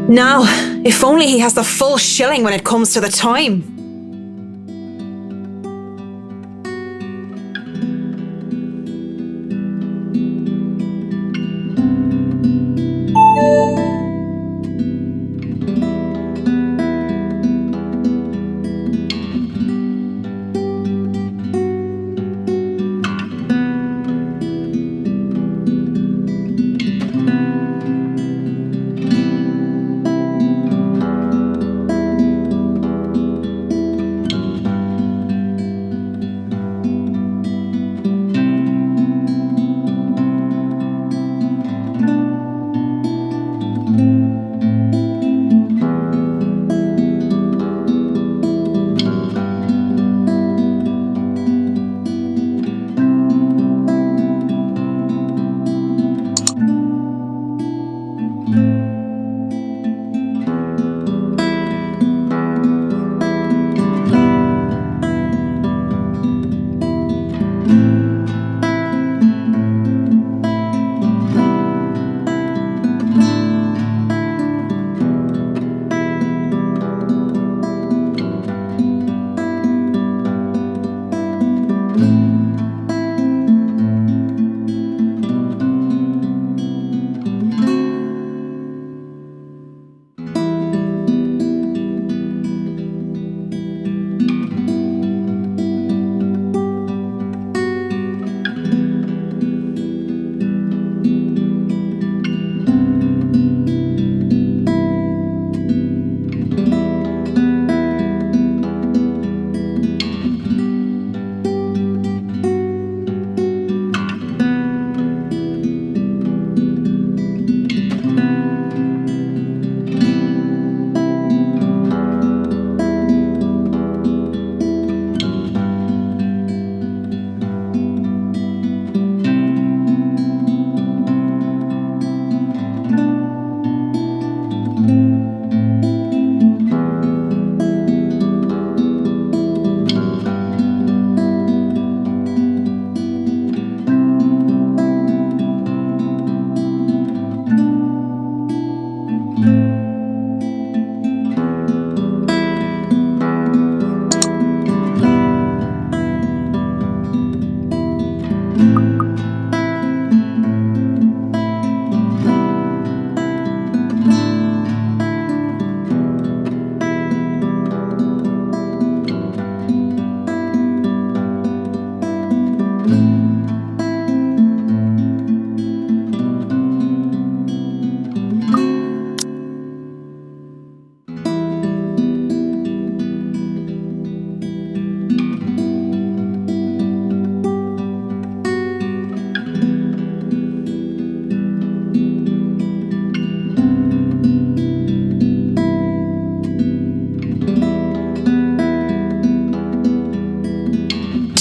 Now, if only he has the full shilling when it comes to the time.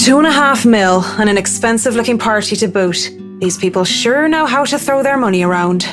$2.5 mil and an expensive looking party to boot. These people sure know how to throw their money around.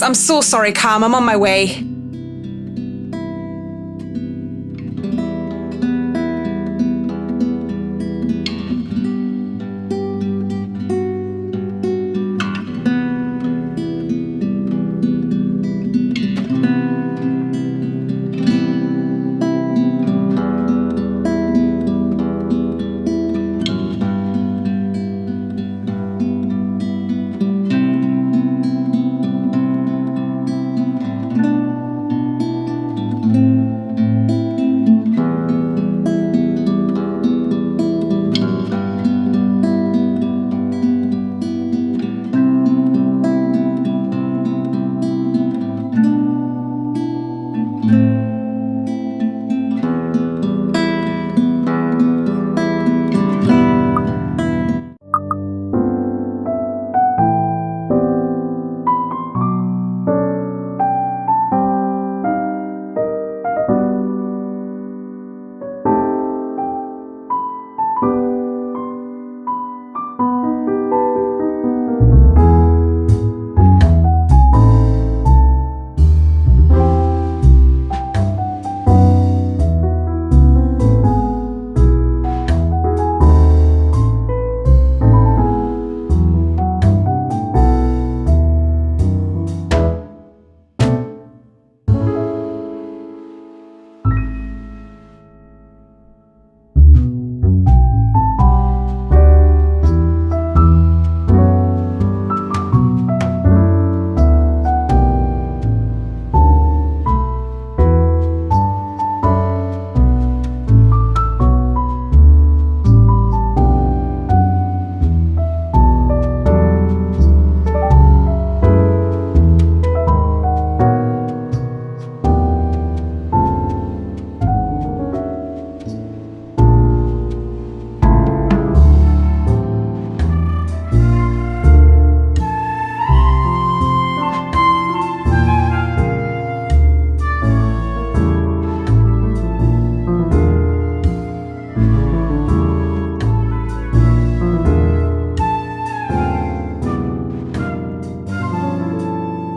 I'm so sorry, Cam. I'm on my way.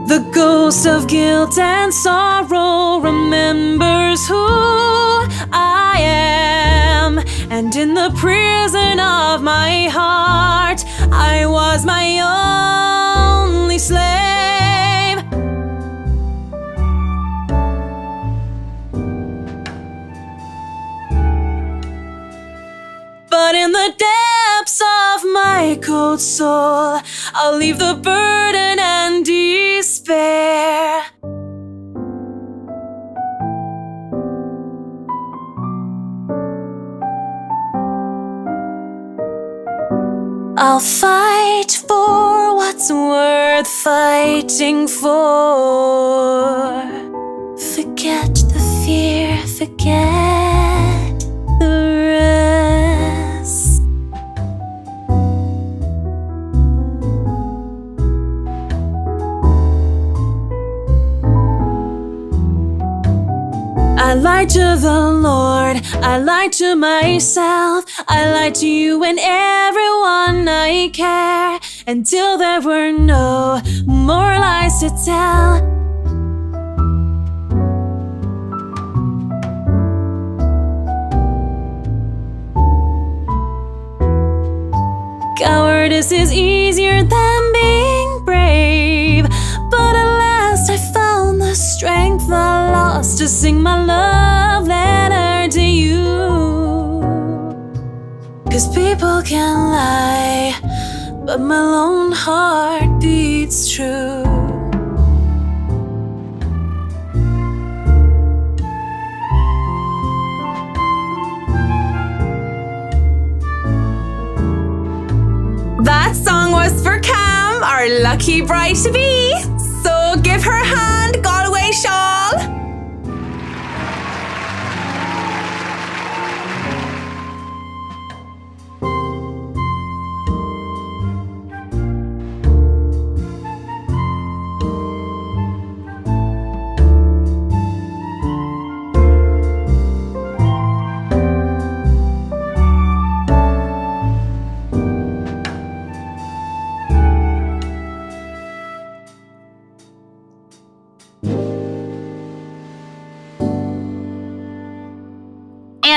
The ghost of guilt and sorrow remembers who I am, and in the prison of my heart, I was my only slave. But in the depths of my cold soul, I'll leave the burden and despair. I'll fight for what's worth fighting for. Forget the fear, forget the rest. I lied to the Lord, I lied to myself, I lied to you and everyone I care, until there were no more lies to tell. Cowardice is easier than being brave, but at last I found the strength I lost to sing my love letter to you. 'Cause people can lie, but my lone heart beats true. That song was for Cam, our lucky bride-to-be. So give her a hand, Galway shawl.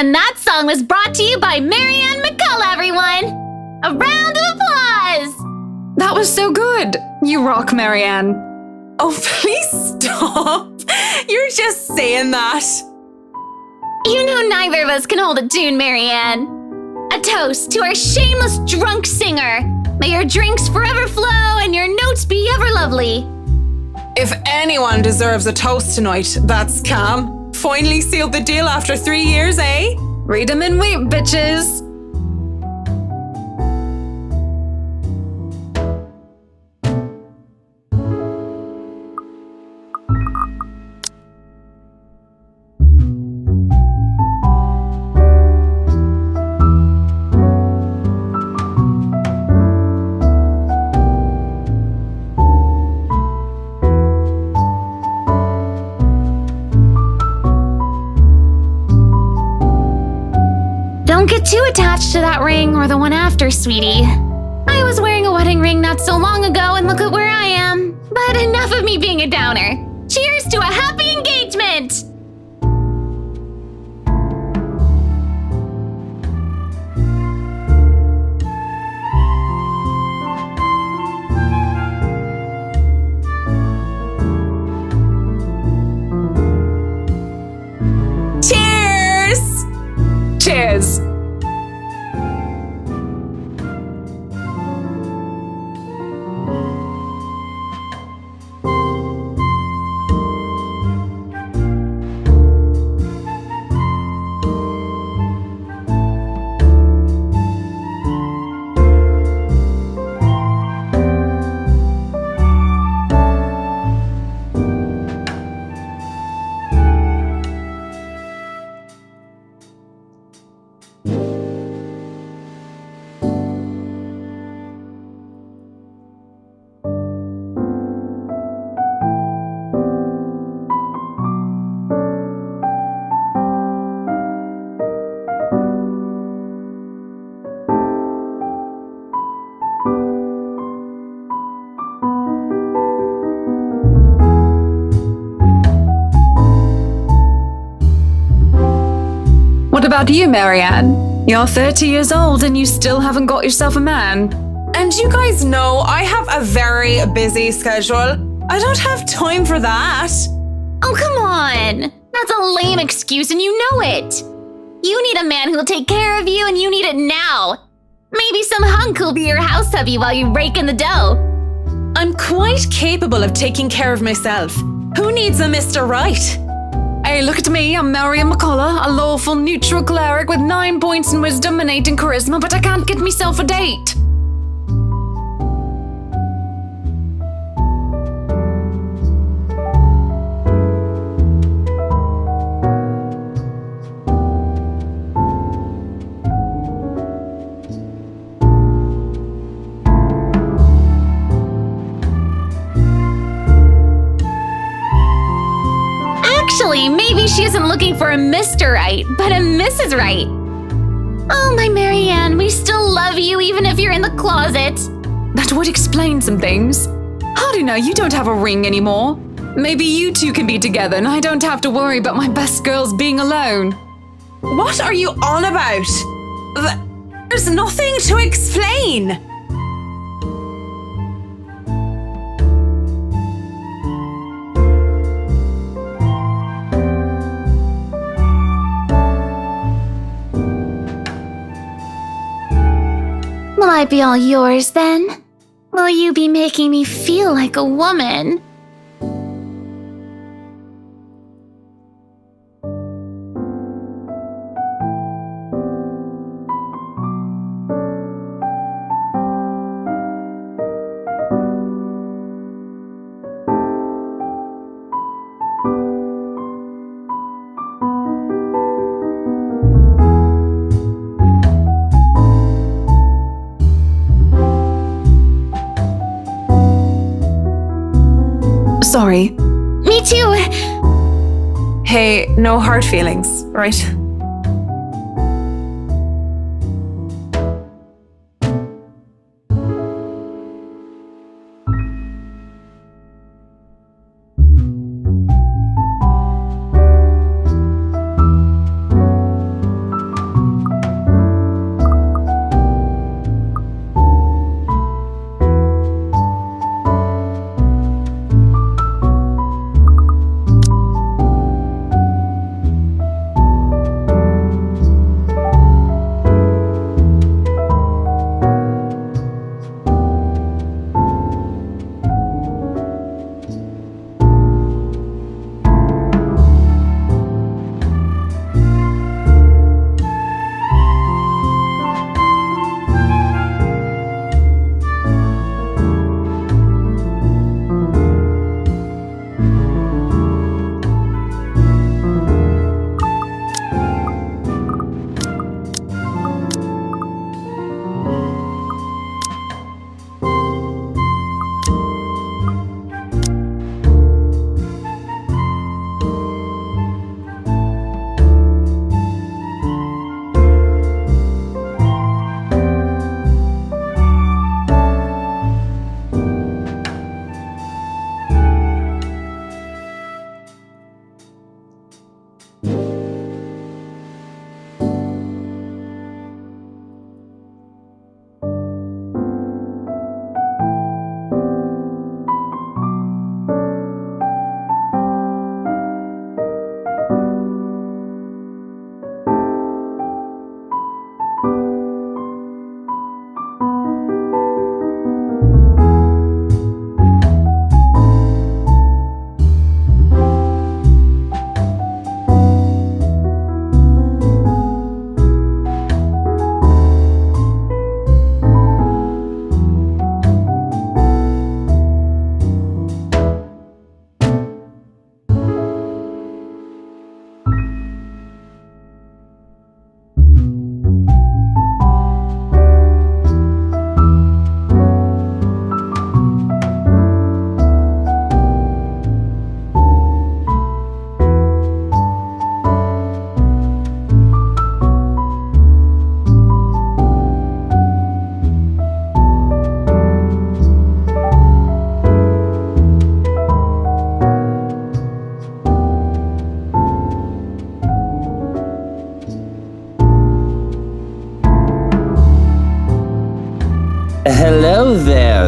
And that song was brought to you by Marianne McCullough, everyone! A round of applause! That was so good. You rock, Marianne. Oh, please stop. You're just saying that. You know neither of us can hold a tune, Marianne. A toast to our shameless drunk singer. May your drinks forever flow and your notes be ever lovely. If anyone deserves a toast tonight, that's Cam. Finally sealed the deal after 3 years, eh? Read 'em and weep, bitches. Don't get too attached to that ring or the one after, sweetie. I was wearing a wedding ring not so long ago and look at where I am. But enough of me being a downer. Cheers to a happy engagement! Cheers! Cheers. What about you, Marianne? You're 30 years old and you still haven't got yourself a man. And you guys know I have a very busy schedule. I don't have time for that. Oh, come on! That's a lame excuse and you know it! You need a man who'll take care of you and you need it now! Maybe some hunk who'll be your house hubby while you rake in the dough. I'm quite capable of taking care of myself. Who needs a Mr. Right? Hey, look at me. I'm Marianne McCullough, a lawful neutral cleric with 9 points in wisdom and 8 in charisma, but I can't get myself a date. Actually, maybe she isn't looking for a Mr. Right, but a Mrs. Right. Oh, my Marianne, we still love you even if you're in the closet. That would explain some things. How do you know you don't have a ring anymore? Maybe you two can be together and I don't have to worry about my best girls being alone. What are you on about? There's nothing to explain. Will I be all yours then? Will you be making me feel like a woman? Sorry. Me too. Hey, no hard feelings, right?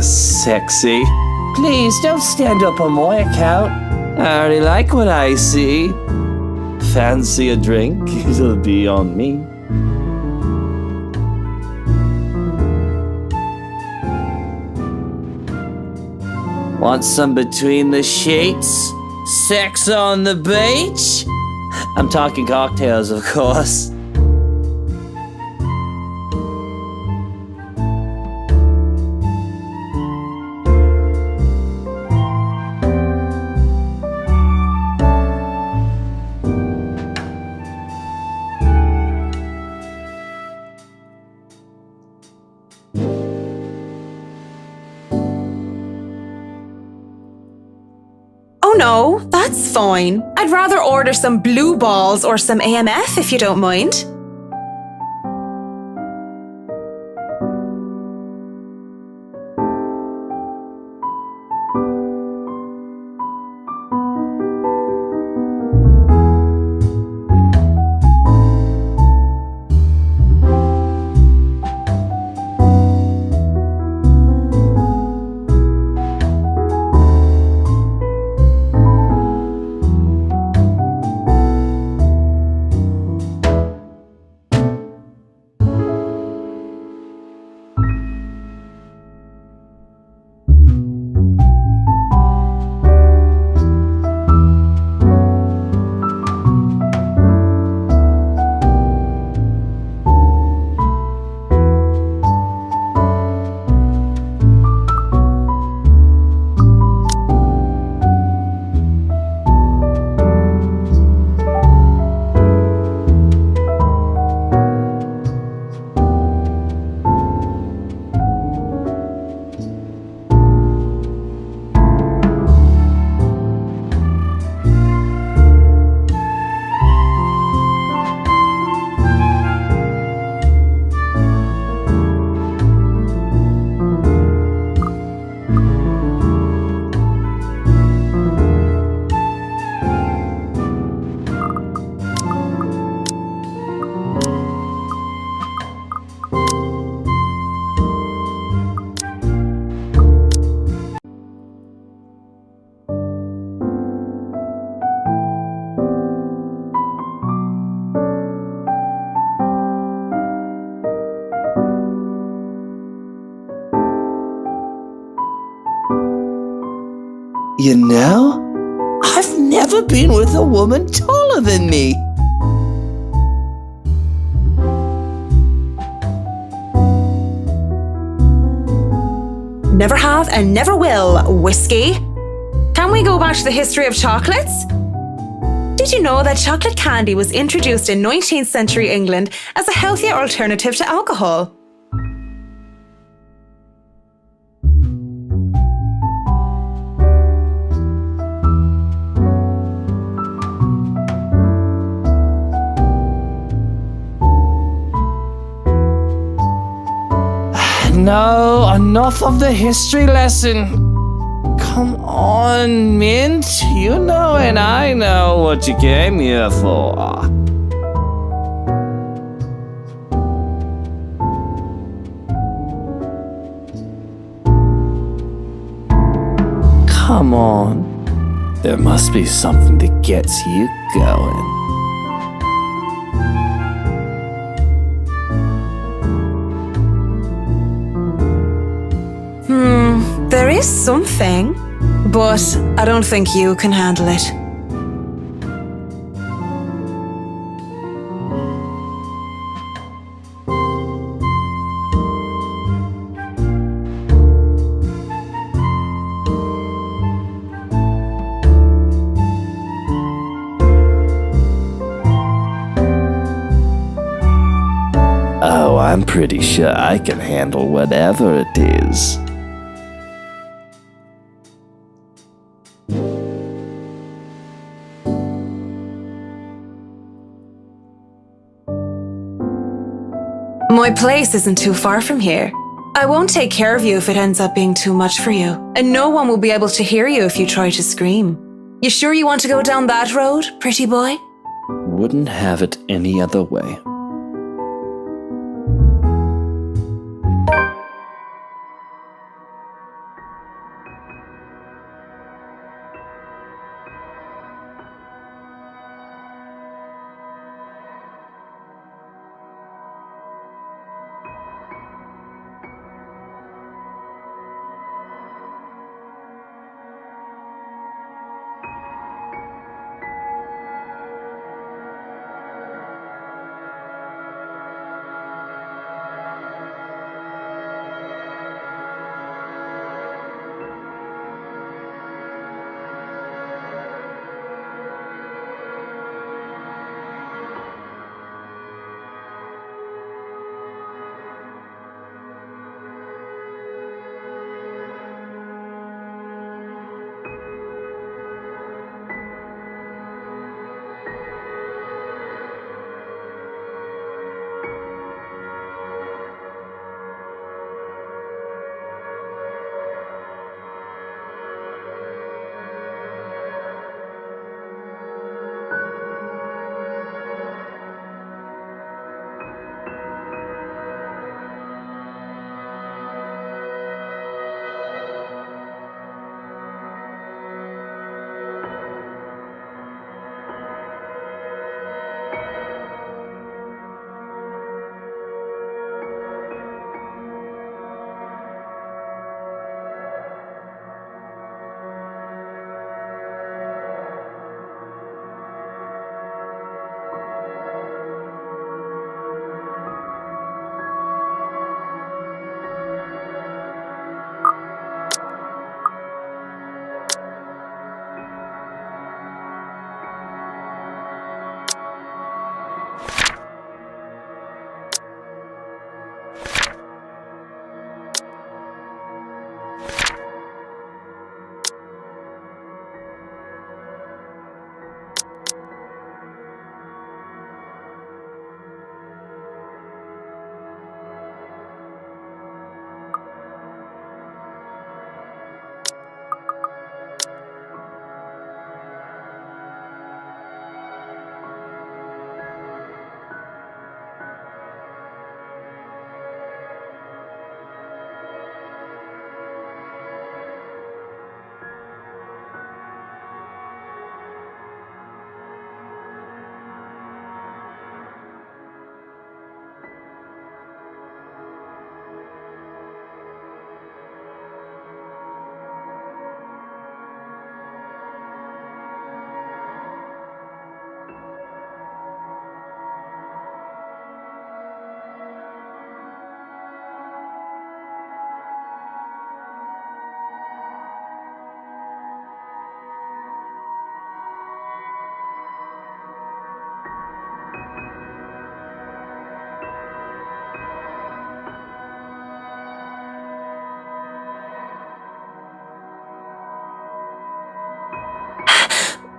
sexy. Please don't stand up on my account. I already like what I see. Fancy a drink? It'll be on me. Want some between the sheets? Sex on the beach? I'm talking cocktails, of course. Oh no, that's fine. I'd rather order some blue balls or some AMF if you don't mind. You know, I've never been with a woman taller than me. Never have and never will, whiskey. Can we go back to the history of chocolates? Did you know that chocolate candy was introduced in 19th century England as a healthier alternative to alcohol? No, enough of the history lesson. Come on, Mint. You know and I know what you came here for. Come on. There must be something that gets you going. There is something, but I don't think you can handle it. Oh, I'm pretty sure I can handle whatever it is. My place isn't too far from here. I won't take care of you if it ends up being too much for you, and no one will be able to hear you if you try to scream. You sure you want to go down that road, pretty boy? Wouldn't have it any other way.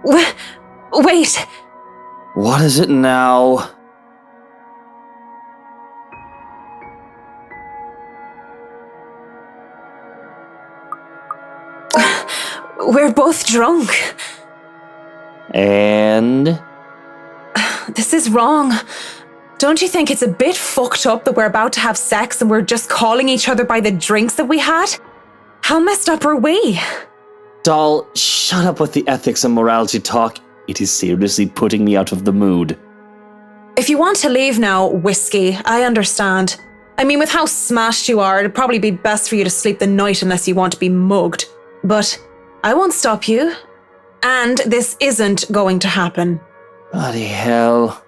Wait. What is it now? We're both drunk. And? This is wrong. Don't you think it's a bit fucked up that we're about to have sex and we're just calling each other by the drinks that we had? How messed up are we? Doll, shut up with the ethics and morality talk. It is seriously putting me out of the mood. If you want to leave now, Whiskey, I understand. I mean, with how smashed you are, it'd probably be best for you to sleep the night unless you want to be mugged. But I won't stop you. And this isn't going to happen. Bloody hell.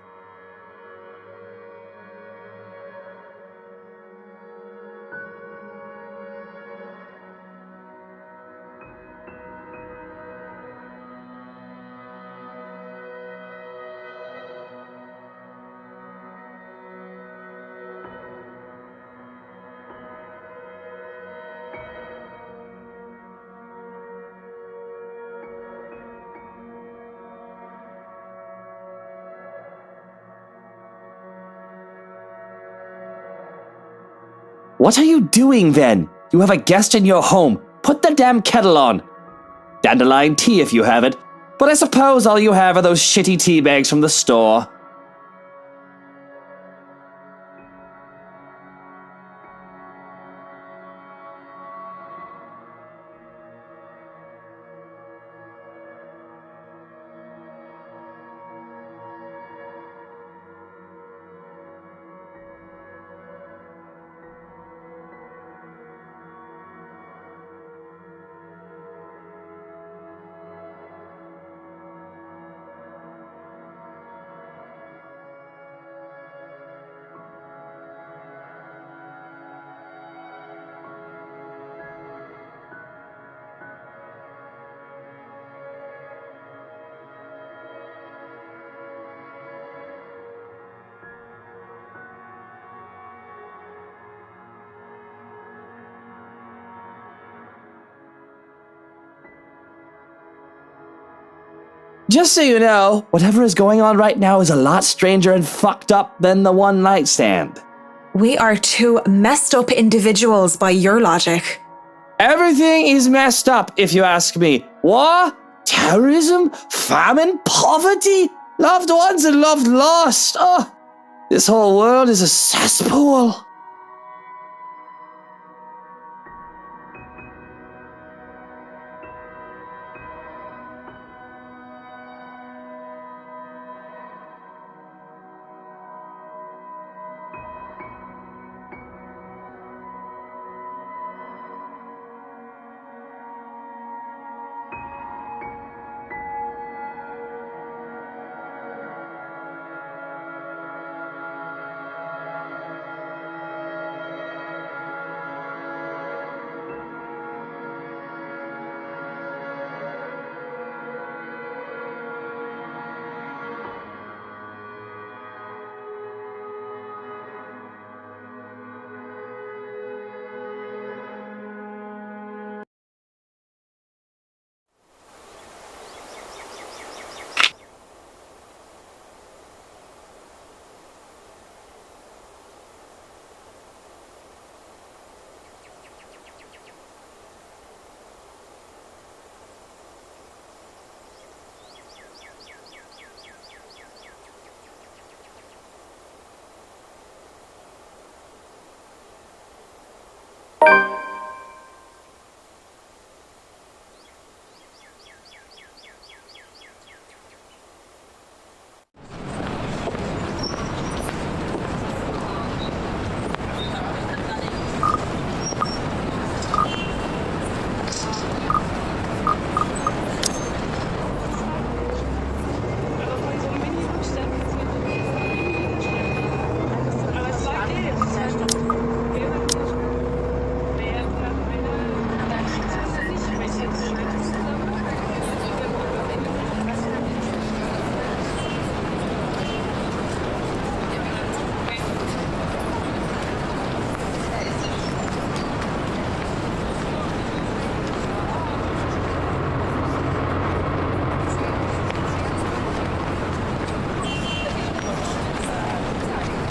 What are you doing then? You have a guest in your home. Put the damn kettle on. Dandelion tea if you have it. But I suppose all you have are those shitty tea bags from the store. Just so you know, whatever is going on right now is a lot stranger and fucked up than the one night stand. We are two messed up individuals by your logic. Everything is messed up, if you ask me. War, terrorism, famine, poverty, loved ones and loved lost. Oh, this whole world is a cesspool.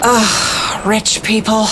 Ugh, rich people.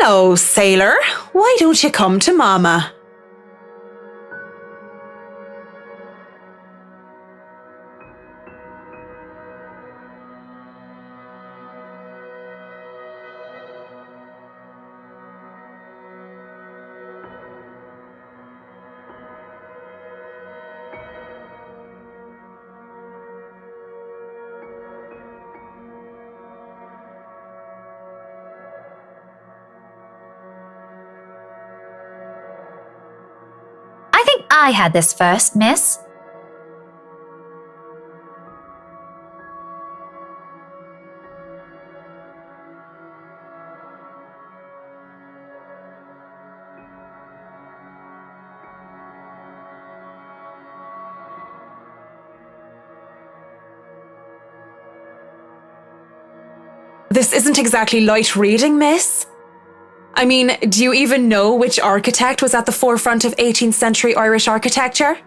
Hello, sailor. Why don't you come to Mama? I think I had this first, miss. This isn't exactly light reading, miss. I mean, do you even know which architect was at the forefront of 18th century Irish architecture?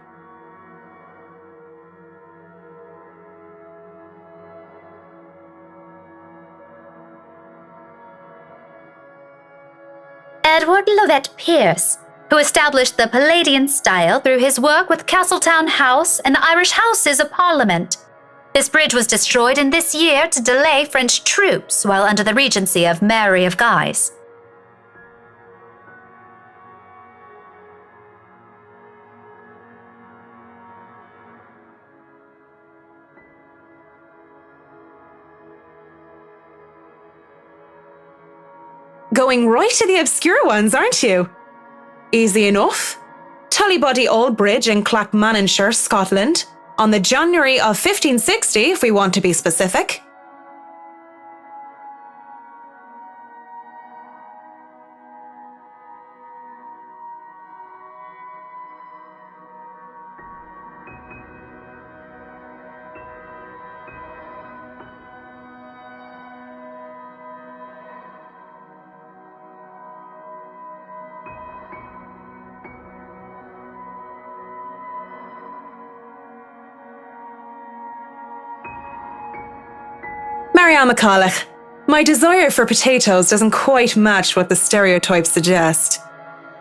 Edward Lovett Pearce, who established the Palladian style through his work with Castletown House and the Irish Houses of Parliament. This bridge was destroyed in this year to delay French troops while under the regency of Mary of Guise. Going right to the obscure ones, aren't you? Easy enough. Tullybody Old Bridge in Clackmannanshire, Scotland, on the January of 1560, if we want to be specific. Marianne McCulloch. My desire for potatoes doesn't quite match what the stereotypes suggest.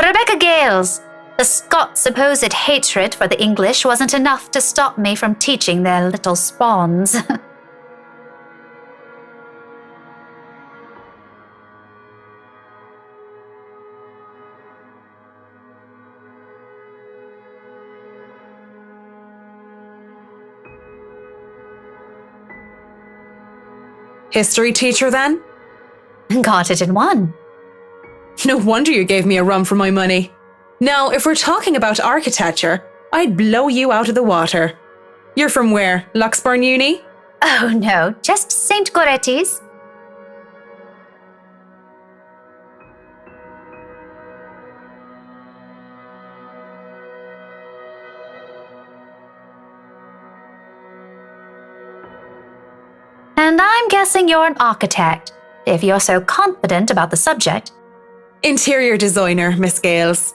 Rebecca Gales. The Scots' supposed hatred for the English wasn't enough to stop me from teaching their little spawns. History teacher then? Got it in one. No wonder you gave me a run for my money. Now, if we're talking about architecture, I'd blow you out of the water. You're from where? Luxburn Uni? Oh no, just St. Goretti's. And I'm guessing you're an architect, if you're so confident about the subject. Interior designer, Miss Gales.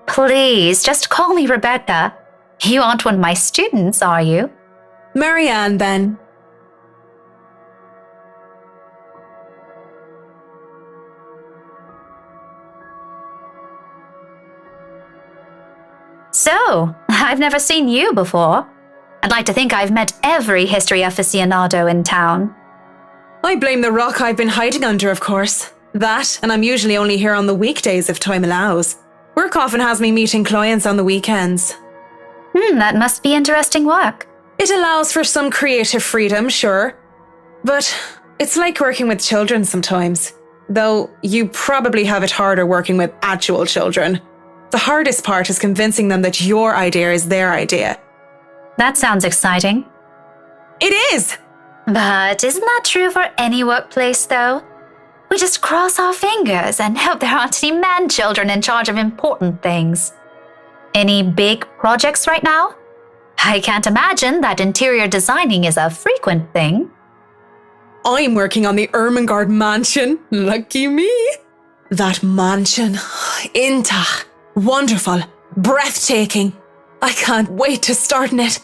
Please, just call me Rebecca. You aren't one of my students, are you? Marianne, then. So, I've never seen you before. I'd like to think I've met every history aficionado in town. I blame the rock I've been hiding under, of course. That, and I'm usually only here on the weekdays if time allows. Work often has me meeting clients on the weekends. That must be interesting work. It allows for some creative freedom, sure. But it's like working with children sometimes. Though you probably have it harder working with actual children. The hardest part is convincing them that your idea is their idea. That sounds exciting. It is! But isn't that true for any workplace, though? We just cross our fingers and hope there aren't any man-children in charge of important things. Any big projects right now? I can't imagine that interior designing is a frequent thing. I'm working on the Ermengarde mansion. Lucky me. That mansion. Intach. Wonderful. Breathtaking. I can't wait to start in it.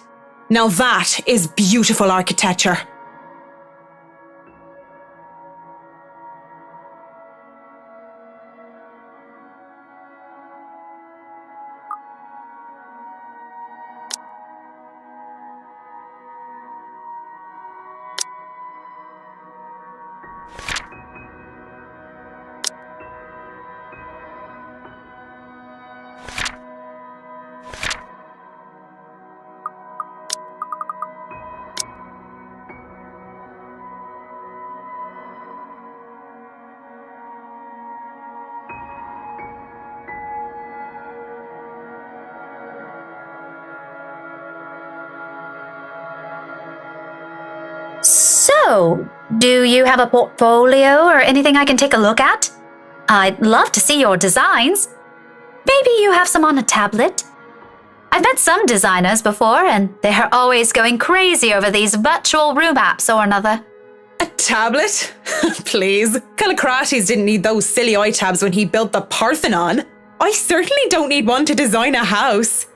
Now that is beautiful architecture. So, do you have a portfolio or anything I can take a look at? I'd love to see your designs. Maybe you have some on a tablet? I've met some designers before, and they're always going crazy over these virtual room apps or another. A tablet? Please. Callicrates didn't need those silly eye-tabs when he built the Parthenon. I certainly don't need one to design a house.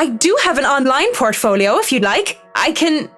I do have an online portfolio if you'd like. I can...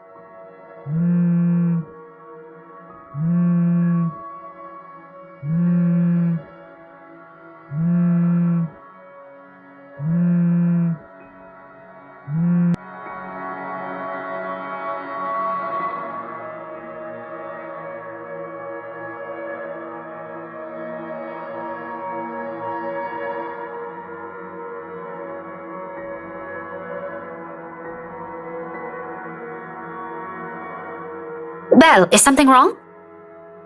Well, is something wrong?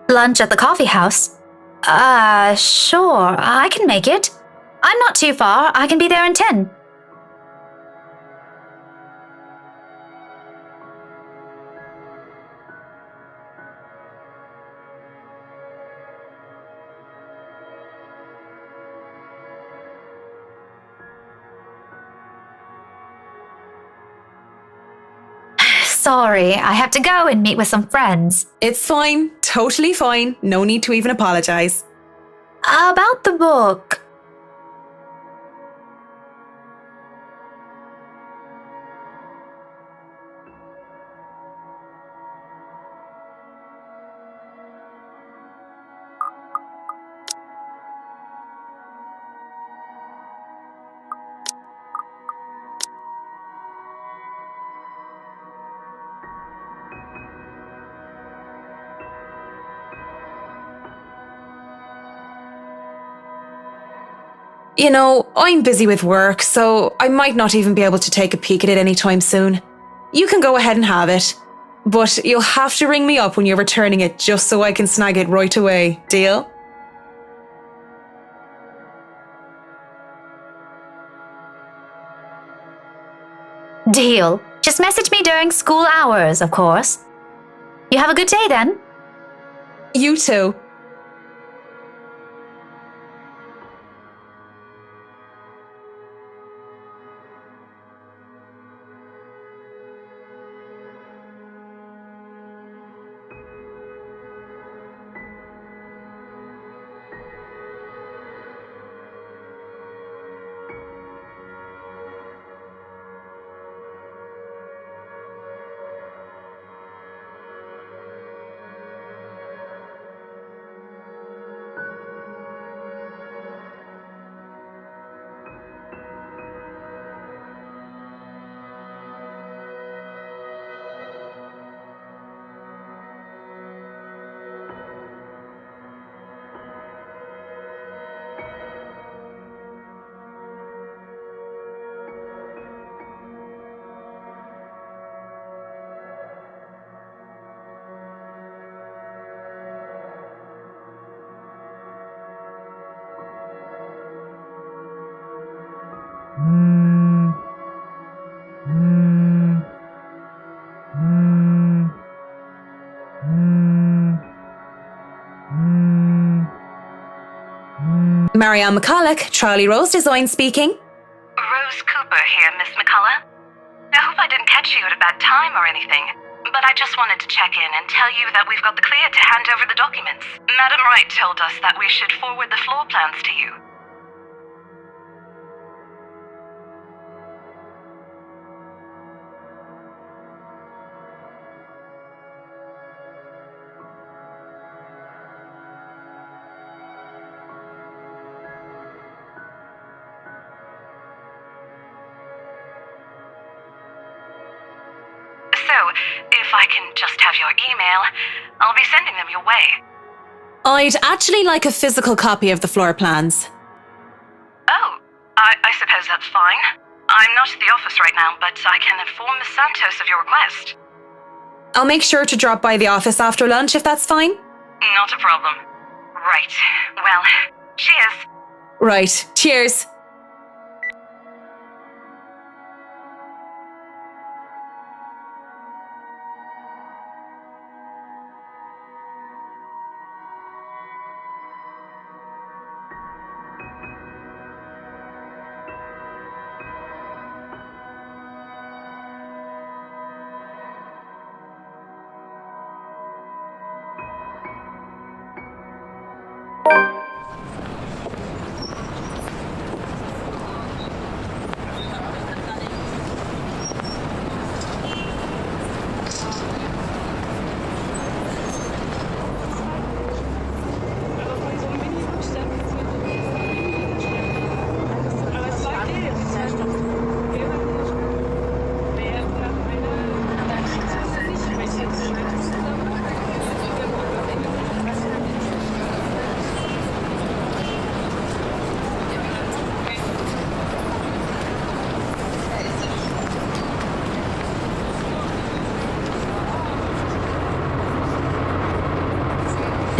Lunch at the coffee house? Sure, I can make it. I'm not too far. I can be there in 10. Sorry, I have to go and meet with some friends. It's fine. Totally fine. No need to even apologize. About the book. You know, I'm busy with work, so I might not even be able to take a peek at it anytime soon. You can go ahead and have it. But you'll have to ring me up when you're returning it just so I can snag it right away. Deal? Deal. Just message me during school hours, of course. You have a good day then. You too. Marianne McCulloch, Charlie Rose Design speaking. Rose Cooper here, Miss McCullough. I hope I didn't catch you at a bad time or anything, but I just wanted to check in and tell you that we've got the clear to hand over the documents. Madam Wright told us that we should forward the floor plans to you. So, if I can just have your email, I'll be sending them your way. I'd actually like a physical copy of the floor plans. Oh, I suppose that's fine. I'm not at the office right now, but I can inform Miss Santos of your request. I'll make sure to drop by the office after lunch if that's fine. Not a problem. Right. Well, cheers. Right. Cheers.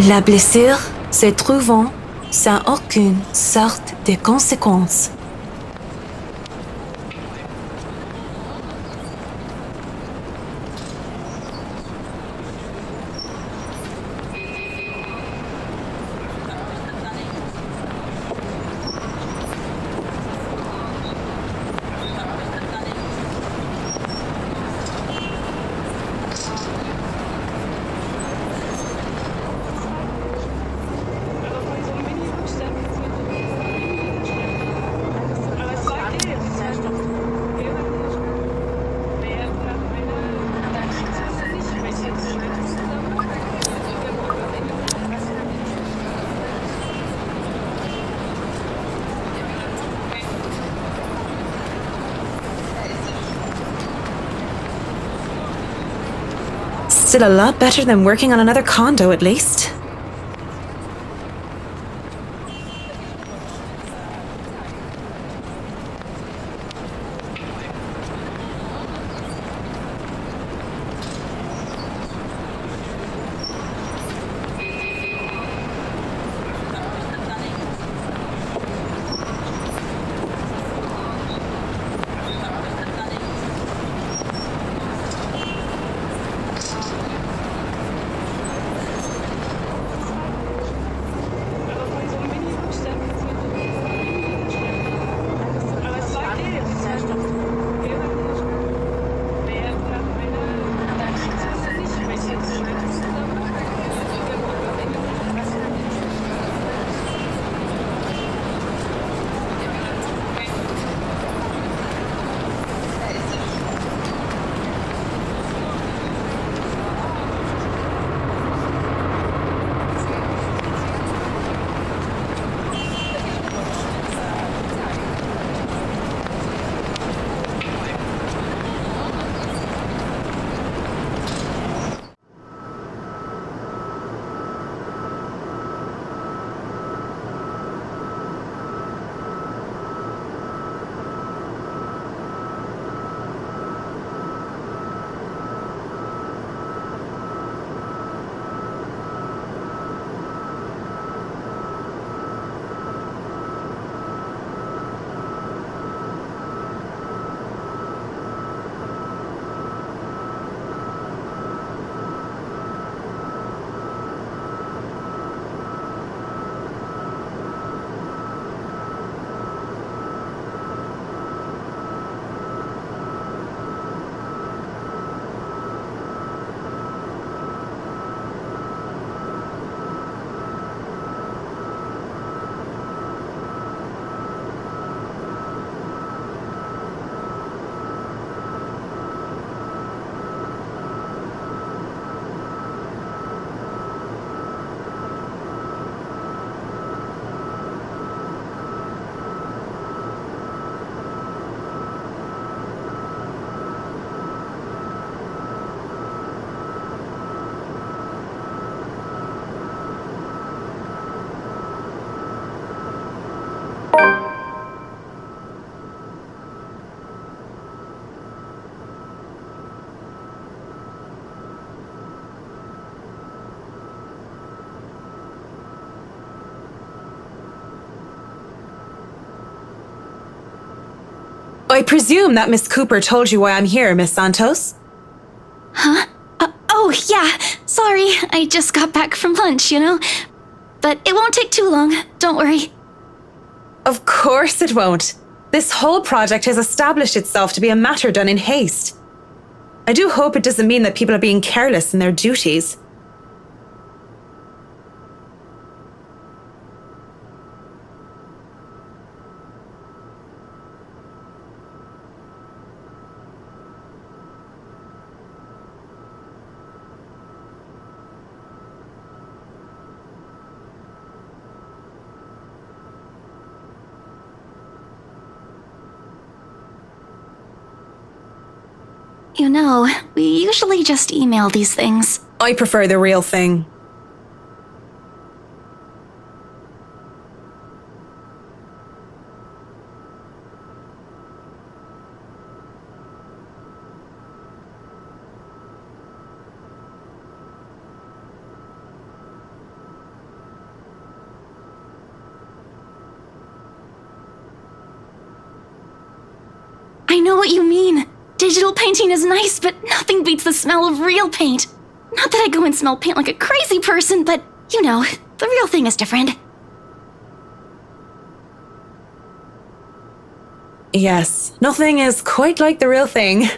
La blessure, se trouvant sans aucune sorte de conséquence. Still a lot better than working on another condo, at least. I presume that Miss Cooper told you why I'm here, Miss Santos? Huh? Oh, yeah. Sorry, I just got back from lunch, you know? But it won't take too long, don't worry. Of course it won't. This whole project has established itself to be a matter done in haste. I do hope it doesn't mean that people are being careless in their duties. You know, we usually just email these things. I prefer the real thing. know what you mean. Digital painting is nice, but nothing beats the smell of real paint. Not that I go and smell paint like a crazy person, but, you know, the real thing is different. Yes, nothing is quite like the real thing.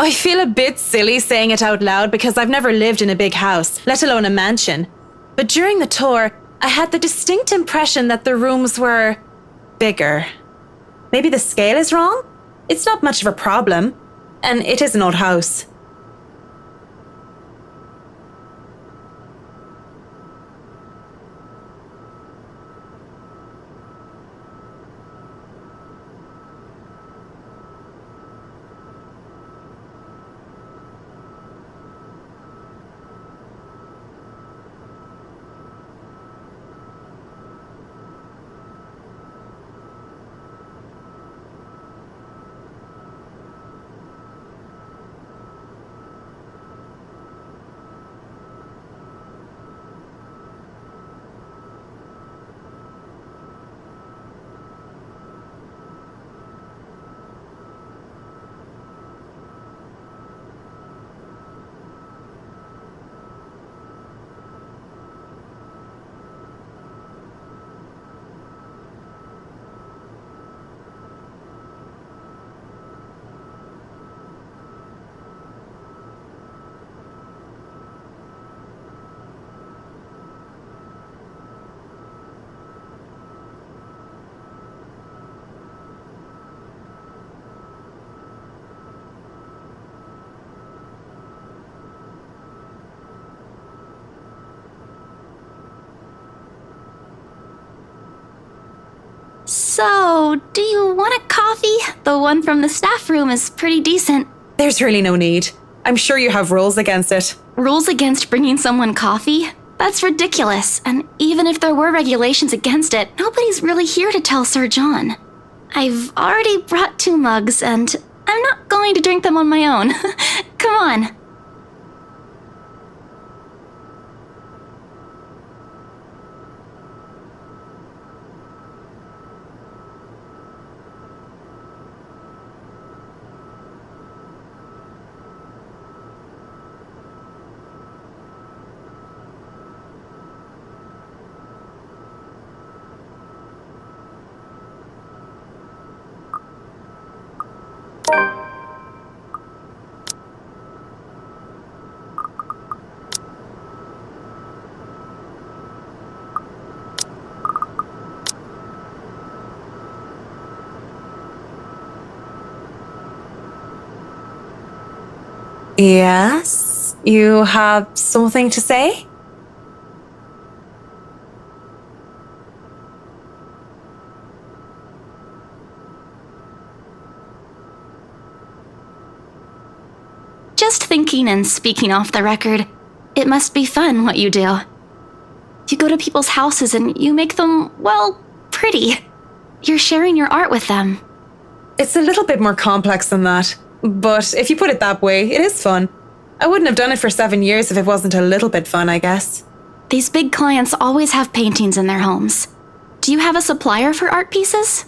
I feel a bit silly saying it out loud because I've never lived in a big house, let alone a mansion. But during the tour, I had the distinct impression that the rooms were bigger. Maybe the scale is wrong? It's not much of a problem, and it is an old house. So, do you want a coffee? The one from the staff room is pretty decent. There's really no need. I'm sure you have rules against it. Rules against bringing someone coffee? That's ridiculous, and even if there were regulations against it, nobody's really here to tell Sir John. I've already brought 2 mugs, and I'm not going to drink them on my own. Come on. Yes? You have something to say? Just thinking and speaking off the record, it must be fun what you do. You go to people's houses and you make them, well, pretty. You're sharing your art with them. It's a little bit more complex than that. But if you put it that way, it is fun. I wouldn't have done it for 7 years if it wasn't a little bit fun, I guess. These big clients always have paintings in their homes. Do you have a supplier for art pieces?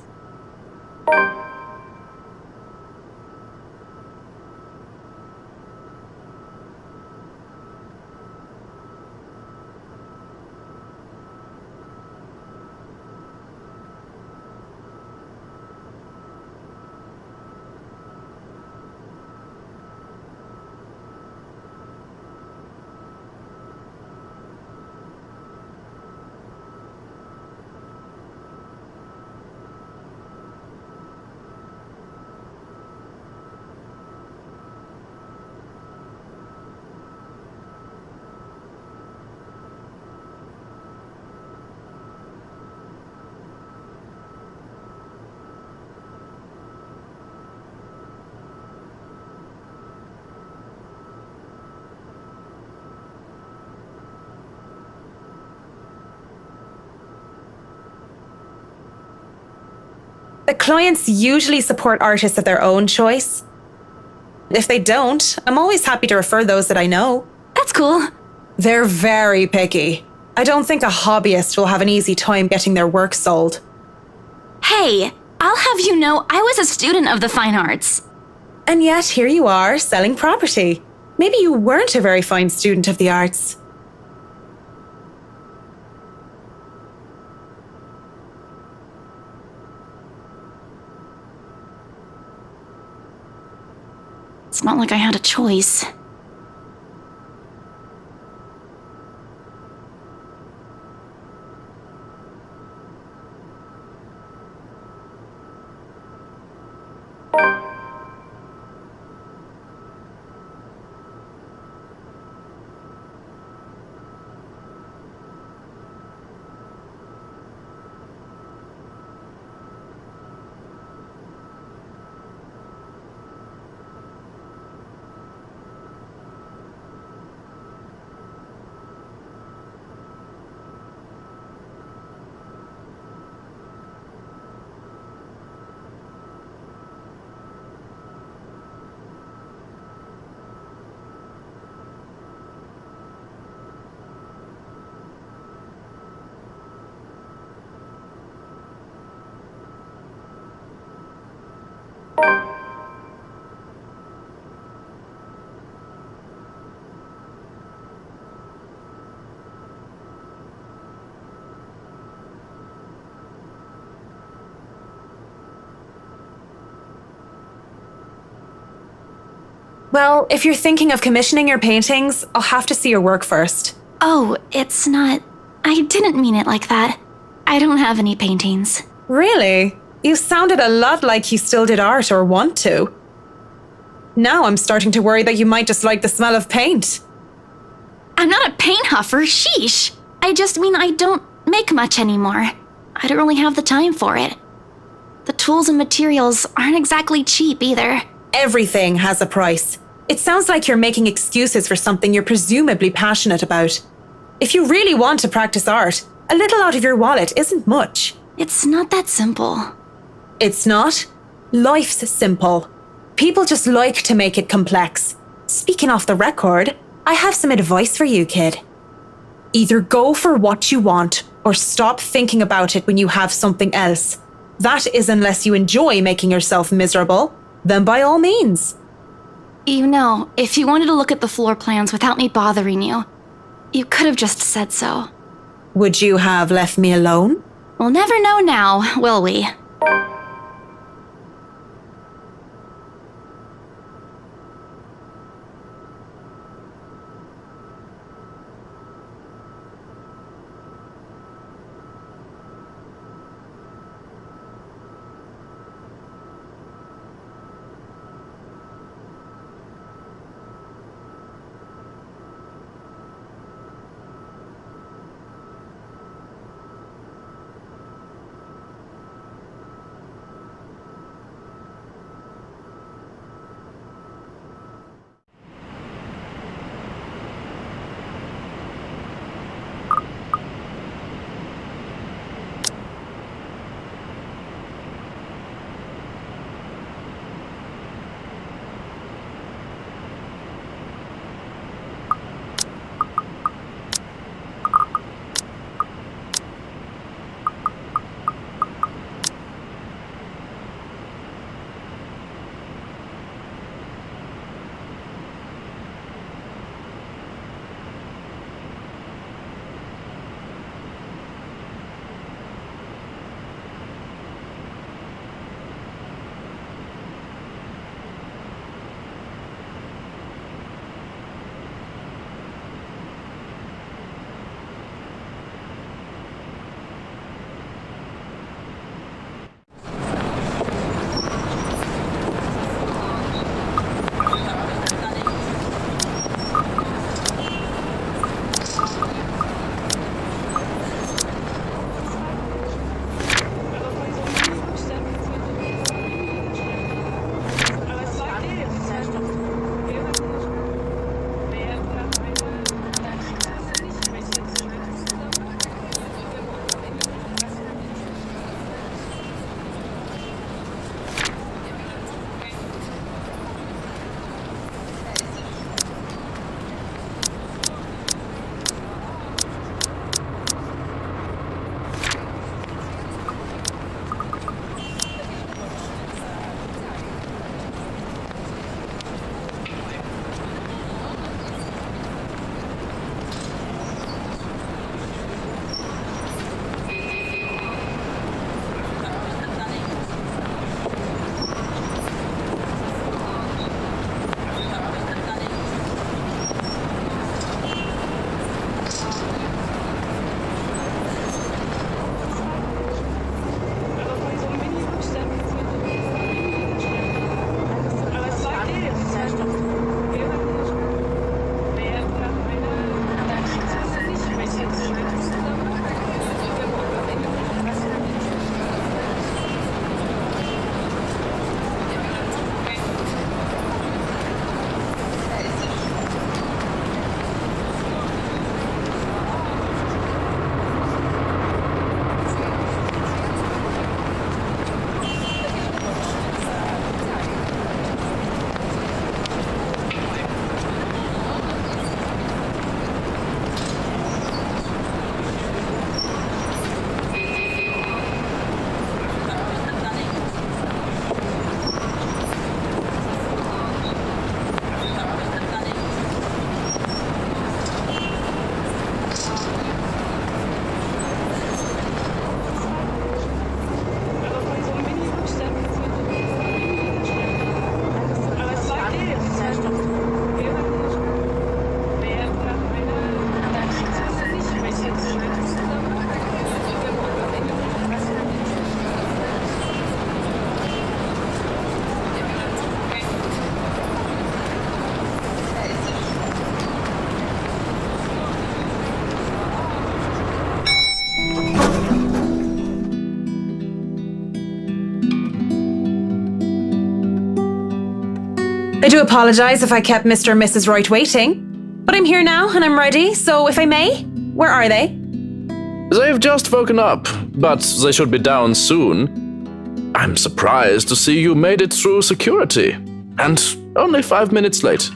The clients usually support artists of their own choice. If they don't, I'm always happy to refer those that I know. That's cool. They're very picky. I don't think a hobbyist will have an easy time getting their work sold. Hey, I'll have you know I was a student of the fine arts. And yet here you are, selling property. Maybe you weren't a very fine student of the arts. It's not like I had a choice. Well, if you're thinking of commissioning your paintings, I'll have to see your work first. Oh, it's not... I didn't mean it like that. I don't have any paintings. Really? You sounded a lot like you still did art or want to. Now I'm starting to worry that you might just like the smell of paint. I'm not a paint huffer, sheesh. I just mean I don't make much anymore. I don't really have the time for it. The tools and materials aren't exactly cheap either. Everything has a price. It sounds like you're making excuses for something you're presumably passionate about. If you really want to practice art, a little out of your wallet isn't much. It's not that simple. It's not. Life's simple. People just like to make it complex. Speaking off the record, I have some advice for you, kid. Either go for what you want, or stop thinking about it when you have something else. That is unless you enjoy making yourself miserable, then by all means. You know, if you wanted to look at the floor plans without me bothering you, you could have just said so. Would you have left me alone? We'll never know now, will we? I do apologize if I kept Mr. and Mrs. Wright waiting. But I'm here now and I'm ready, so if I may, where are they? They've just woken up, but they should be down soon. I'm surprised to see you made it through security, and only 5 minutes late.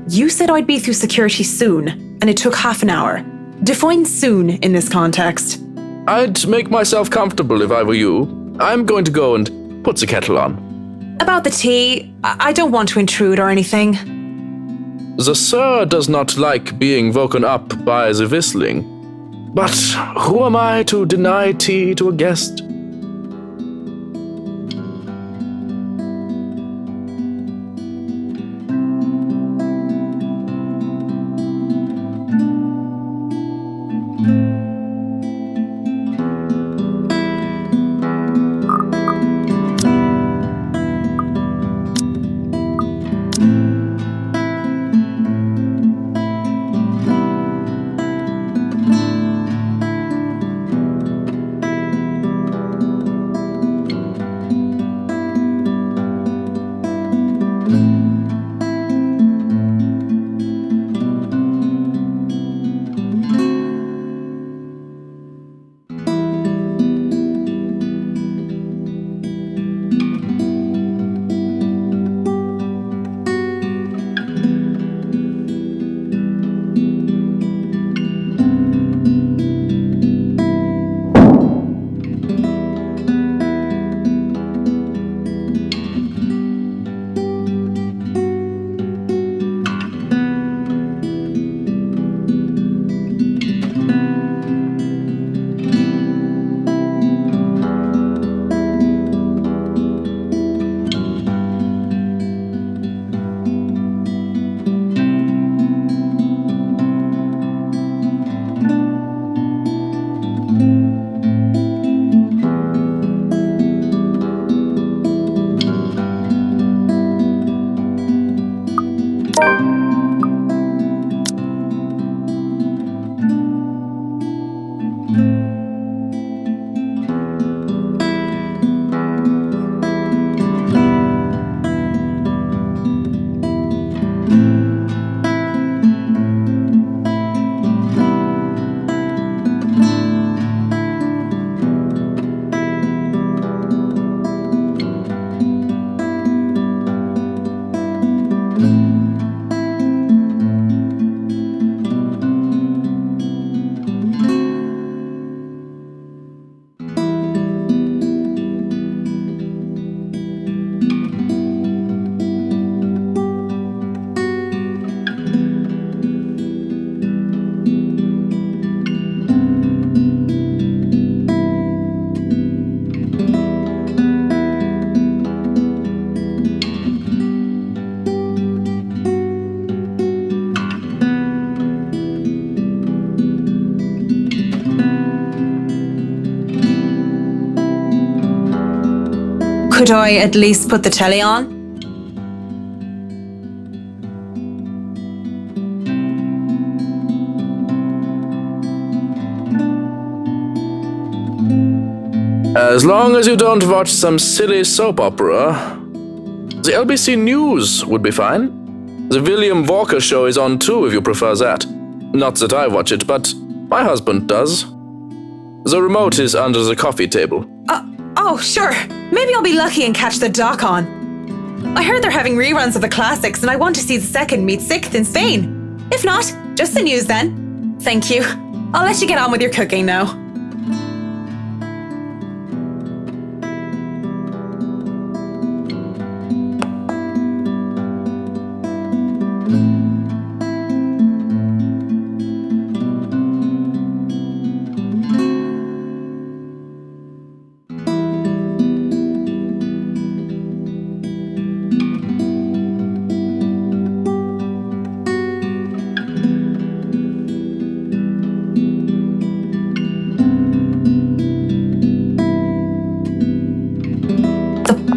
You said I'd be through security soon, and it took half an hour. Define soon in this context. I'd make myself comfortable if I were you. I'm going to go and put the kettle on. About the tea, I don't want to intrude or anything. The sir does not like being woken up by the whistling. But who am I to deny tea to a guest? Could I at least put the telly on? As long as you don't watch some silly soap opera, the LBC News would be fine. The William Walker Show is on too if you prefer that. Not that I watch it, but my husband does. The remote is under the coffee table. Oh, sure. Maybe I'll be lucky and catch the doc on. I heard they're having reruns of the classics and I want to see the second meet sixth in Spain. If not, just the news then. Thank you. I'll let you get on with your cooking now.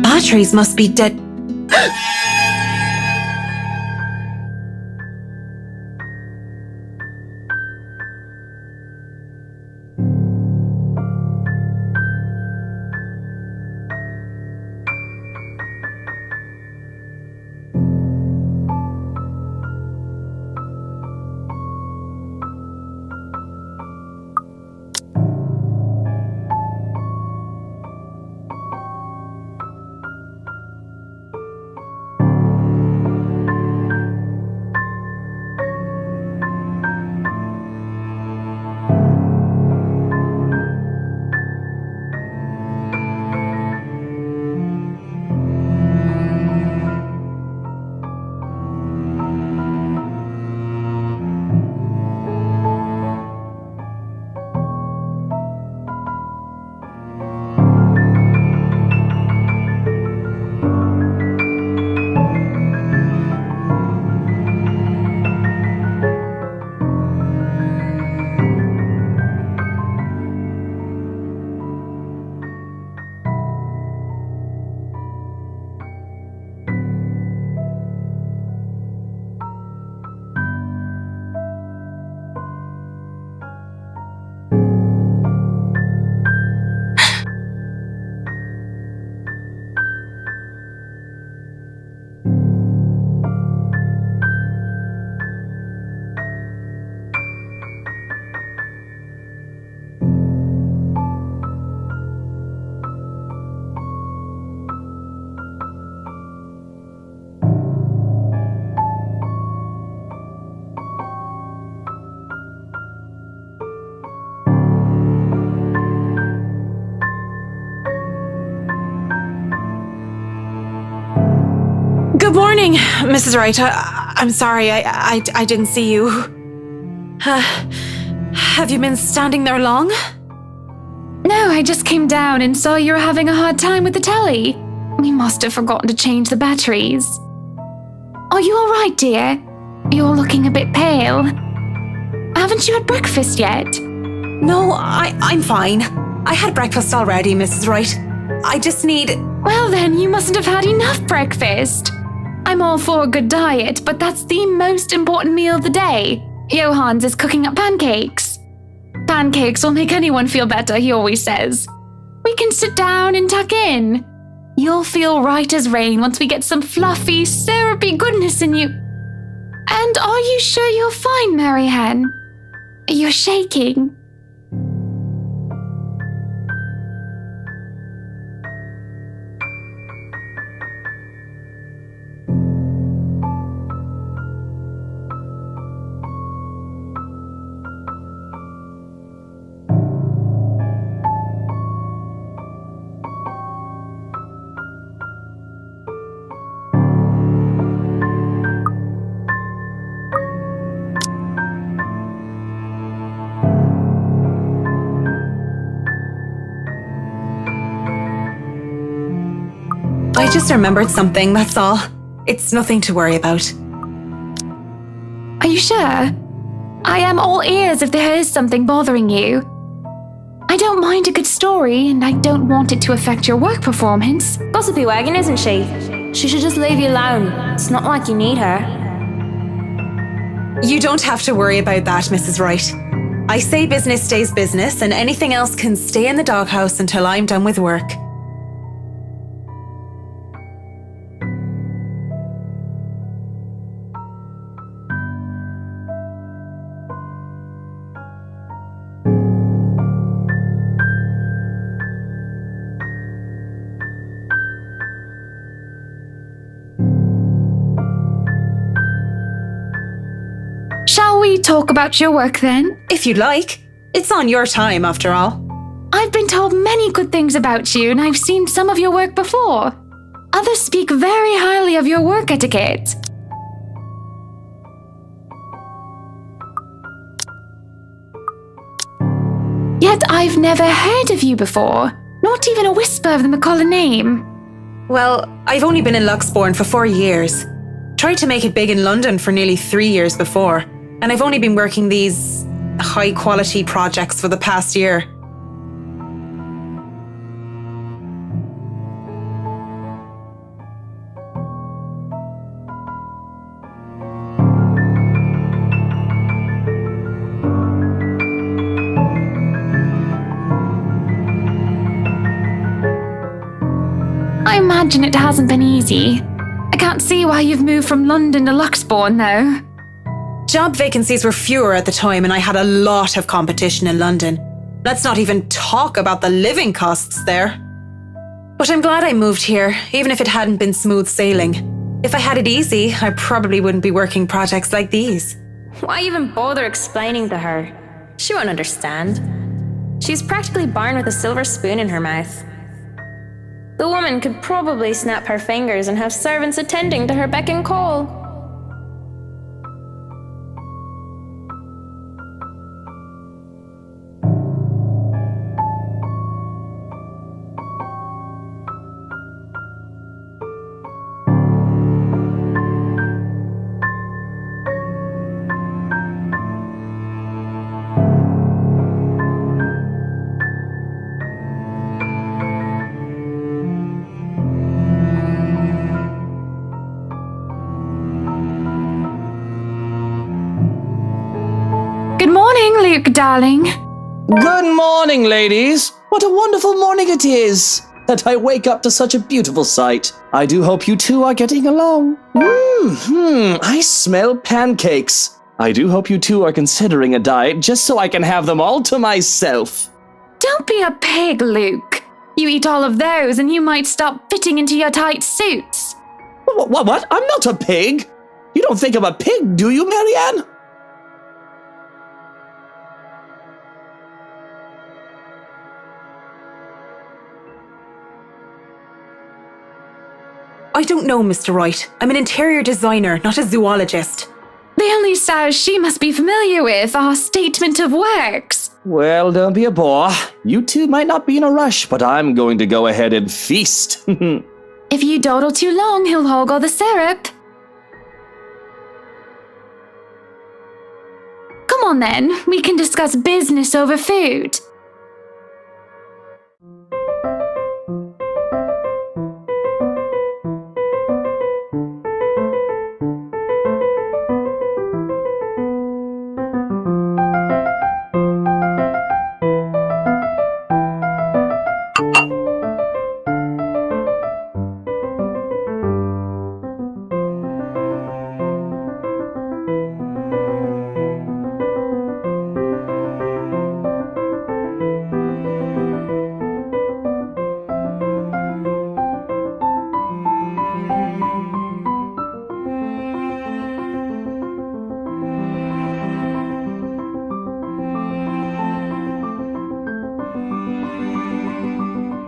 Batteries must be dead. Good morning, Mrs. Wright. I'm sorry, I didn't see you. Have you been standing there long? No, I just came down and saw you were having a hard time with the telly. We must have forgotten to change the batteries. Are you all right, dear? You're looking a bit pale. Haven't you had breakfast yet? No, I'm fine. I had breakfast already, Mrs. Wright. I just need... Well then, you mustn't have had enough breakfast. I'm all for a good diet, but that's the most important meal of the day. Johans is cooking up pancakes. Pancakes will make anyone feel better, he always says. We can sit down and tuck in. You'll feel right as rain once we get some fluffy, syrupy goodness in you. And are you sure you're fine, Marianne? You're shaking. I just remembered something, that's all. It's nothing to worry about. Are you sure? I am all ears if there is something bothering you. I don't mind a good story, and I don't want it to affect your work performance. Gossipy wagon, isn't she? She should just leave you alone. It's not like you need her. You don't have to worry about that, Mrs. Wright. I say business stays business, and anything else can stay in the doghouse until I'm done with work. Shall we talk about your work then? If you'd like. It's on your time, after all. I've been told many good things about you, and I've seen some of your work before. Others speak very highly of your work etiquette. Yet I've never heard of you before. Not even a whisper of the McCullough name. Well, I've only been in Luxbourne for 4 years. Tried to make it big in London for nearly 3 years before, and I've only been working these high-quality projects for the past year. I imagine it hasn't been easy. I can't see why you've moved from London to Luxbourne, though. Job vacancies were fewer at the time, and I had a lot of competition in London. Let's not even talk about the living costs there. But I'm glad I moved here, even if it hadn't been smooth sailing. If I had it easy, I probably wouldn't be working projects like these. Why even bother explaining to her? She won't understand. She's practically born with a silver spoon in her mouth. The woman could probably snap her fingers and have servants attending to her beck and call. Good morning, Luke, darling. Good morning, ladies. What a wonderful morning it is. That I wake up to such a beautiful sight. I do hope you two are getting along. I smell pancakes. I do hope you two are considering a diet just so I can have them all to myself. Don't be a pig, Luke. You eat all of those and you might stop fitting into your tight suits. What? I'm not a pig. You don't think I'm a pig, do you, Marianne? I don't know, Mr. Wright. I'm an interior designer, not a zoologist. The only styles she must be familiar with are statement of works. Well, don't be a bore. You two might not be in a rush, but I'm going to go ahead and feast. If you dawdle too long, he'll hog all the syrup. Come on then, we can discuss business over food.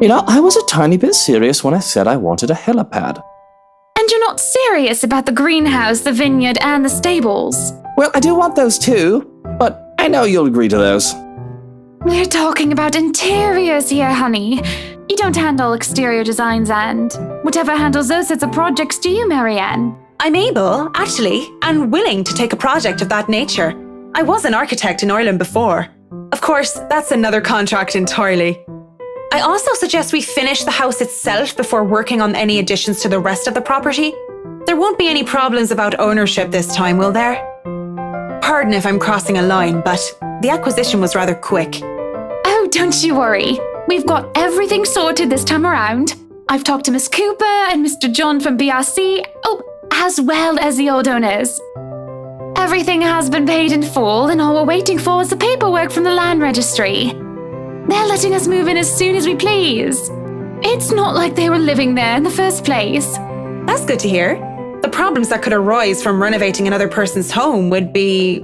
You know, I was a tiny bit serious when I said I wanted a helipad. And you're not serious about the greenhouse, the vineyard, and the stables? Well, I do want those too, but I know you'll agree to those. We're talking about interiors here, honey. You don't handle exterior designs and whatever handles those sorts of projects do you, Marianne? I'm able, actually, and willing to take a project of that nature. I was an architect in Ireland before. Of course, that's another contract entirely. I also suggest we finish the house itself before working on any additions to the rest of the property. There won't be any problems about ownership this time, will there? Pardon if I'm crossing a line, but the acquisition was rather quick. Oh, don't you worry. We've got everything sorted this time around. I've talked to Miss Cooper and Mr. John from BRC, as well as the old owners. Everything has been paid in full, and all we're waiting for is the paperwork from the land registry. They're letting us move in as soon as we please. It's not like they were living there in the first place. That's good to hear. The problems that could arise from renovating another person's home would be...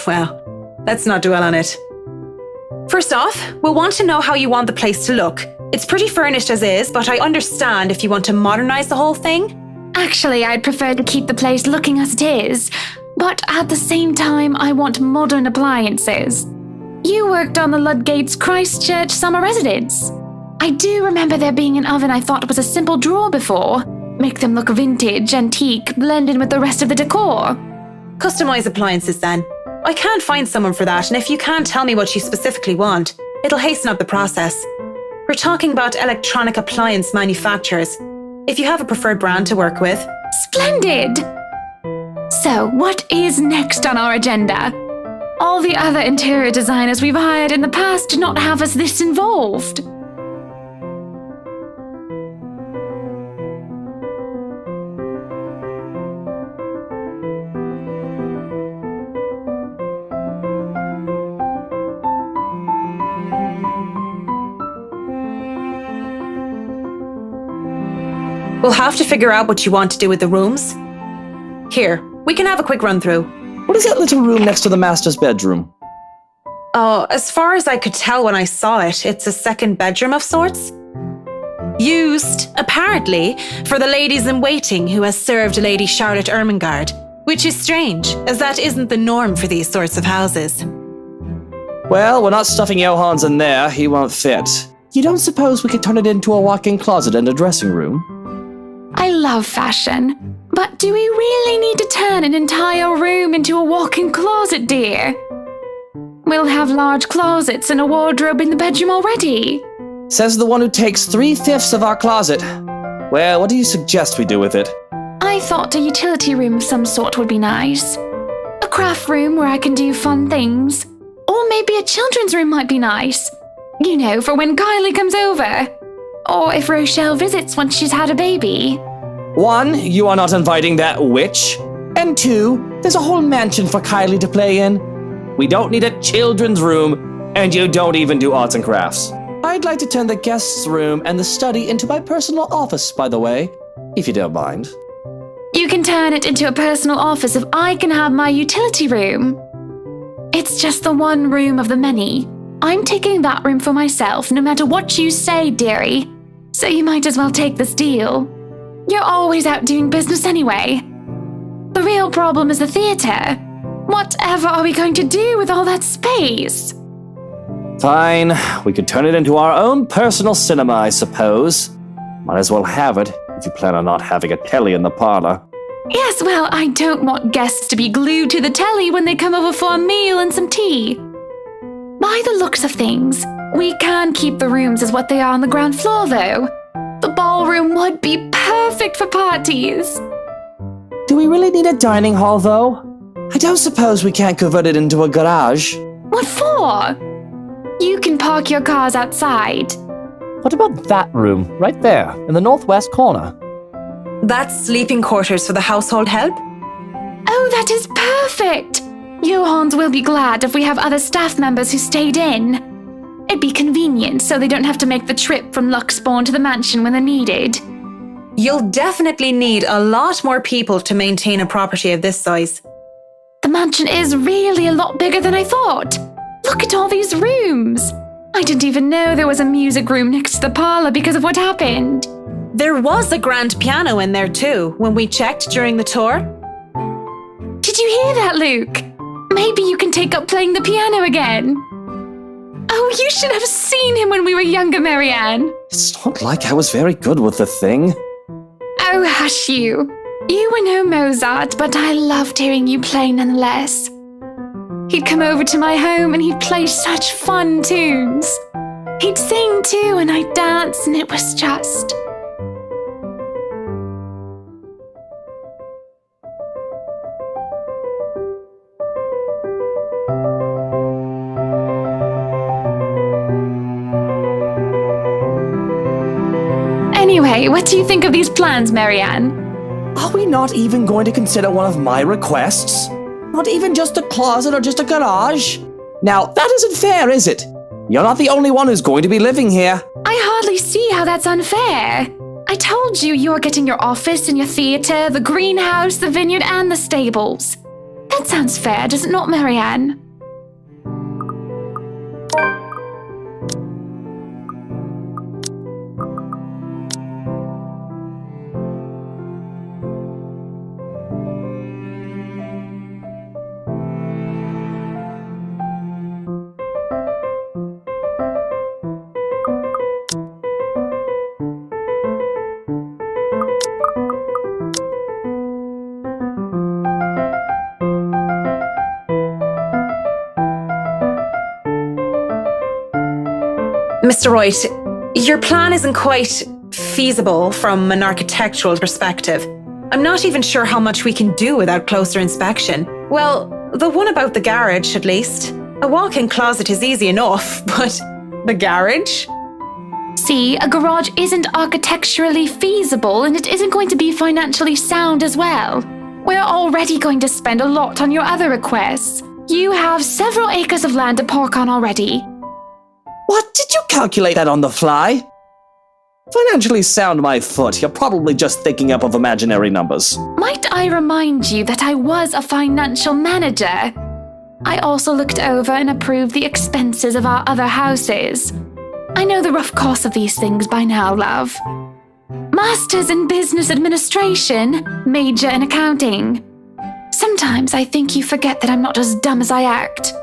well, let's not dwell on it. First off, we'll want to know how you want the place to look. It's pretty furnished as is, but I understand if you want to modernize the whole thing. Actually, I'd prefer to keep the place looking as it is, but at the same time, I want modern appliances. You worked on the Ludgate's Christchurch summer residence. I do remember there being an oven I thought was a simple drawer before. Make them look vintage, antique, blend in with the rest of the decor. Customize appliances then. I can't find someone for that, and if you can't tell me what you specifically want, it'll hasten up the process. We're talking about electronic appliance manufacturers. If you have a preferred brand to work with. Splendid! So, what is next on our agenda? All the other interior designers we've hired in the past did not have us this involved. We'll have to figure out what you want to do with the rooms. Here, we can have a quick run through. What is that little room next to the master's bedroom? Oh, as far as I could tell when I saw it, it's a second bedroom of sorts. Used, apparently, for the ladies in waiting who has served Lady Charlotte Ermengarde, which is strange, as that isn't the norm for these sorts of houses. Well, we're not stuffing Johans in there. He won't fit. You don't suppose we could turn it into a walk-in closet and a dressing room? I love fashion, but do we really need to turn an entire room into a walk-in closet, dear? We'll have large closets and a wardrobe in the bedroom already. Says the one who takes 3/5 of our closet. Well, what do you suggest we do with it? I thought a utility room of some sort would be nice. A craft room where I can do fun things. Or maybe a children's room might be nice. You know, for when Kylie comes over. Or if Rochelle visits once she's had a baby. 1, you are not inviting that witch. And 2, there's a whole mansion for Kylie to play in. We don't need a children's room, and you don't even do arts and crafts. I'd like to turn the guest's room and the study into my personal office, by the way, if you don't mind. You can turn it into a personal office if I can have my utility room. It's just the one room of the many. I'm taking that room for myself, no matter what you say, dearie. So you might as well take this deal. You're always out doing business anyway. The real problem is the theatre. Whatever are we going to do with all that space? Fine, we could turn it into our own personal cinema, I suppose. Might as well have it, if you plan on not having a telly in the parlor. Yes, well, I don't want guests to be glued to the telly when they come over for a meal and some tea. By the looks of things, we can keep the rooms as what they are on the ground floor, though. The ballroom would be perfect for parties. Do we really need a dining hall, though? I don't suppose we can't convert it into a garage. What for? You can park your cars outside. What about that room, right there, in the northwest corner? That's sleeping quarters for the household help? Oh, that is perfect! Johans will be glad if we have other staff members who stayed in. It'd be convenient so they don't have to make the trip from Luxbourne to the mansion when they're needed. You'll definitely need a lot more people to maintain a property of this size. The mansion is really a lot bigger than I thought. Look at all these rooms. I didn't even know there was a music room next to the parlor because of what happened. There was a grand piano in there too, when we checked during the tour. Did you hear that, Luke? Maybe you can take up playing the piano again. Oh, you should have seen him when we were younger, Marianne. It's not like I was very good with the thing. Oh, hush you. You were no Mozart, but I loved hearing you play nonetheless. He'd come over to my home and he'd play such fun tunes. He'd sing too and I'd dance and it was just... Anyway, what do you think of these plans, Marianne? Are we not even going to consider one of my requests? Not even just a closet or just a garage? Now, that isn't fair, is it? You're not the only one who's going to be living here. I hardly see how that's unfair. I told you you're getting your office and your theatre, the greenhouse, the vineyard, and the stables. That sounds fair, does it not, Marianne? Mr. Wright, your plan isn't quite feasible from an architectural perspective. I'm not even sure how much we can do without closer inspection. Well, the one about the garage, at least. A walk-in closet is easy enough, but the garage? See, a garage isn't architecturally feasible and it isn't going to be financially sound as well. We're already going to spend a lot on your other requests. You have several acres of land to park on already. What? Did you calculate that on the fly? Financially sound my foot. You're probably just thinking up of imaginary numbers. Might I remind you that I was a financial manager? I also looked over and approved the expenses of our other houses. I know the rough cost of these things by now, love. Masters in Business Administration, major in accounting. Sometimes I think you forget that I'm not as dumb as I act.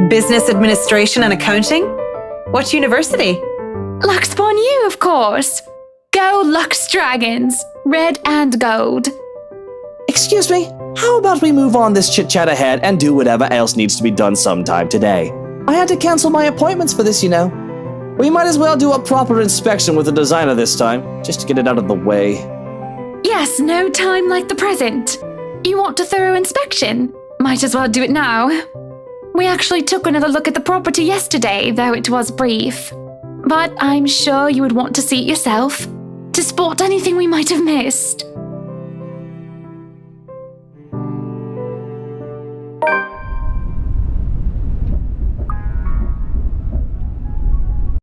Business administration and accounting? What university? Luxbourne U, of course. Go Lux Dragons, red and gold. Excuse me, how about we move on this chit-chat ahead and do whatever else needs to be done sometime today? I had to cancel my appointments for this, you know. We might as well do a proper inspection with the designer this time, just to get it out of the way. Yes, no time like the present. You want a thorough inspection? Might as well do it now. We actually took another look at the property yesterday, though it was brief. But I'm sure you would want to see it yourself, to spot anything we might have missed.